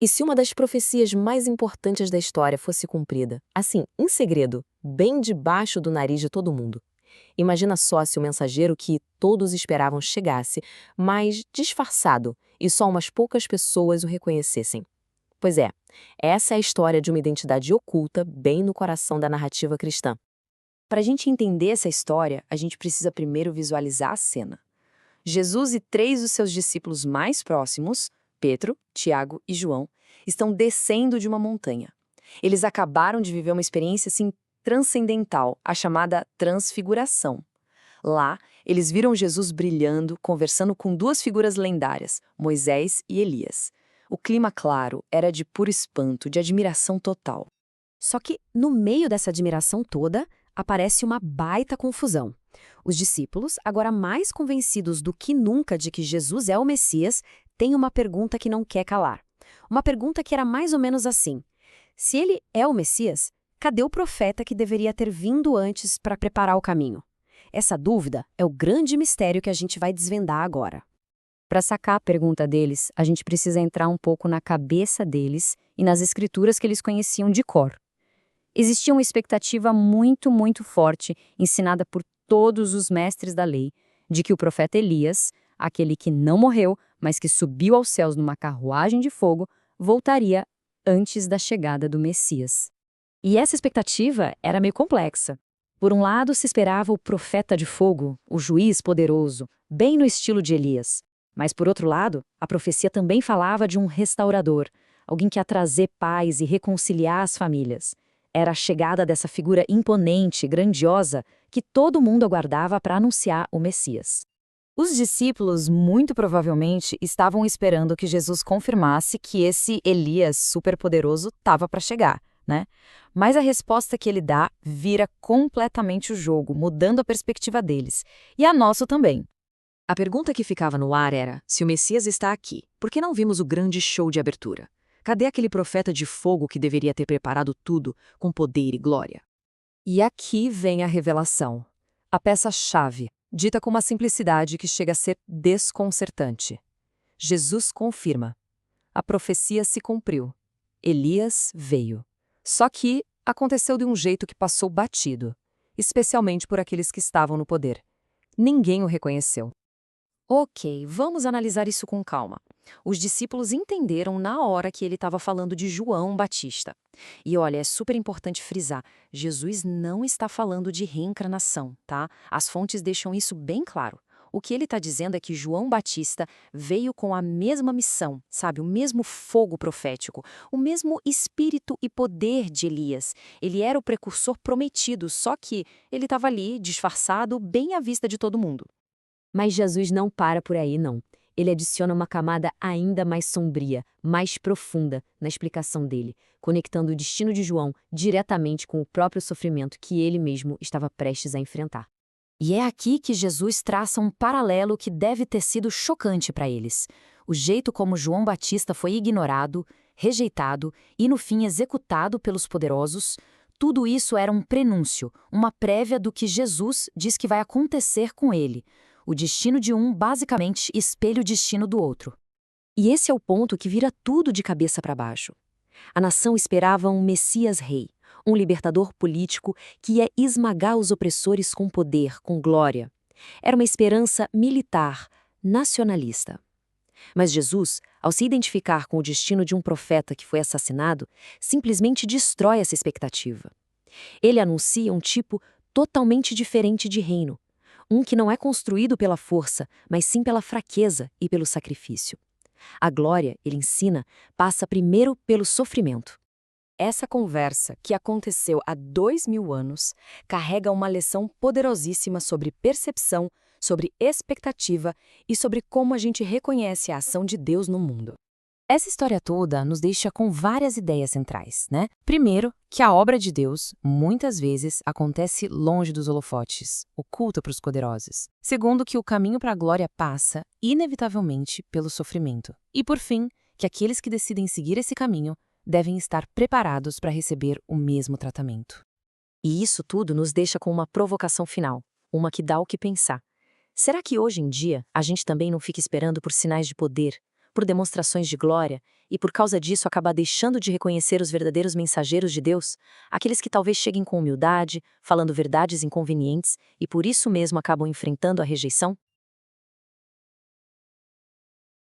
E se uma das profecias mais importantes da história fosse cumprida, assim, em segredo, bem debaixo do nariz de todo mundo? Imagina só se o mensageiro que todos esperavam chegasse, mas disfarçado, e só umas poucas pessoas o reconhecessem. Pois é, essa é a história de uma identidade oculta bem no coração da narrativa cristã. Para a gente entender essa história, a gente precisa primeiro visualizar a cena. Jesus e três dos seus discípulos mais próximos, Pedro, Tiago e João, estão descendo de uma montanha. Eles acabaram de viver uma experiência assim transcendental, a chamada transfiguração. Lá, eles viram Jesus brilhando, conversando com duas figuras lendárias, Moisés e Elias. O clima, claro, era de puro espanto, de admiração total. Só que, no meio dessa admiração toda, aparece uma baita confusão. Os discípulos, agora mais convencidos do que nunca de que Jesus é o Messias, têm uma pergunta que não quer calar. Uma pergunta que era mais ou menos assim: se ele é o Messias, cadê o profeta que deveria ter vindo antes para preparar o caminho? Essa dúvida é o grande mistério que a gente vai desvendar agora. Para sacar a pergunta deles, a gente precisa entrar um pouco na cabeça deles e nas escrituras que eles conheciam de cor. Existia uma expectativa muito, muito forte, ensinada por todos os mestres da lei, de que o profeta Elias, aquele que não morreu, mas que subiu aos céus numa carruagem de fogo, voltaria antes da chegada do Messias. E essa expectativa era meio complexa. Por um lado, se esperava o profeta de fogo, o juiz poderoso, bem no estilo de Elias. Mas, por outro lado, a profecia também falava de um restaurador, alguém que ia trazer paz e reconciliar as famílias. Era a chegada dessa figura imponente, grandiosa, que todo mundo aguardava para anunciar o Messias. Os discípulos, muito provavelmente, estavam esperando que Jesus confirmasse que esse Elias superpoderoso estava para chegar, né? Mas a resposta que ele dá vira completamente o jogo, mudando a perspectiva deles. E a nossa também. A pergunta que ficava no ar era: se o Messias está aqui, por que não vimos o grande show de abertura? Cadê aquele profeta de fogo que deveria ter preparado tudo com poder e glória? E aqui vem a revelação. A peça-chave, dita com uma simplicidade que chega a ser desconcertante. Jesus confirma. A profecia se cumpriu. Elias veio. Só que aconteceu de um jeito que passou batido, especialmente por aqueles que estavam no poder. Ninguém o reconheceu. Ok, vamos analisar isso com calma. Os discípulos entenderam na hora que ele estava falando de João Batista. E olha, é super importante frisar, Jesus não está falando de reencarnação, tá? As fontes deixam isso bem claro. O que ele está dizendo é que João Batista veio com a mesma missão, sabe? O mesmo fogo profético, o mesmo espírito e poder de Elias. Ele era o precursor prometido, só que ele estava ali, disfarçado, bem à vista de todo mundo. Mas Jesus não para por aí, não. Ele adiciona uma camada ainda mais sombria, mais profunda na explicação dele, conectando o destino de João diretamente com o próprio sofrimento que ele mesmo estava prestes a enfrentar. E é aqui que Jesus traça um paralelo que deve ter sido chocante para eles. O jeito como João Batista foi ignorado, rejeitado e, no fim, executado pelos poderosos, tudo isso era um prenúncio, uma prévia do que Jesus diz que vai acontecer com ele. O destino de um, basicamente, espelha o destino do outro. E esse é o ponto que vira tudo de cabeça para baixo. A nação esperava um Messias rei, um libertador político que ia esmagar os opressores com poder, com glória. Era uma esperança militar, nacionalista. Mas Jesus, ao se identificar com o destino de um profeta que foi assassinado, simplesmente destrói essa expectativa. Ele anuncia um tipo totalmente diferente de reino. Um que não é construído pela força, mas sim pela fraqueza e pelo sacrifício. A glória, ele ensina, passa primeiro pelo sofrimento. Essa conversa, que aconteceu há 2000 anos, carrega uma lição poderosíssima sobre percepção, sobre expectativa e sobre como a gente reconhece a ação de Deus no mundo. Essa história toda nos deixa com várias ideias centrais, né? Primeiro, que a obra de Deus, muitas vezes, acontece longe dos holofotes, oculta para os poderosos. Segundo, que o caminho para a glória passa, inevitavelmente, pelo sofrimento. E, por fim, que aqueles que decidem seguir esse caminho devem estar preparados para receber o mesmo tratamento. E isso tudo nos deixa com uma provocação final, uma que dá o que pensar. Será que hoje em dia a gente também não fica esperando por sinais de poder, por demonstrações de glória e por causa disso acabar deixando de reconhecer os verdadeiros mensageiros de Deus, aqueles que talvez cheguem com humildade, falando verdades inconvenientes e por isso mesmo acabam enfrentando a rejeição?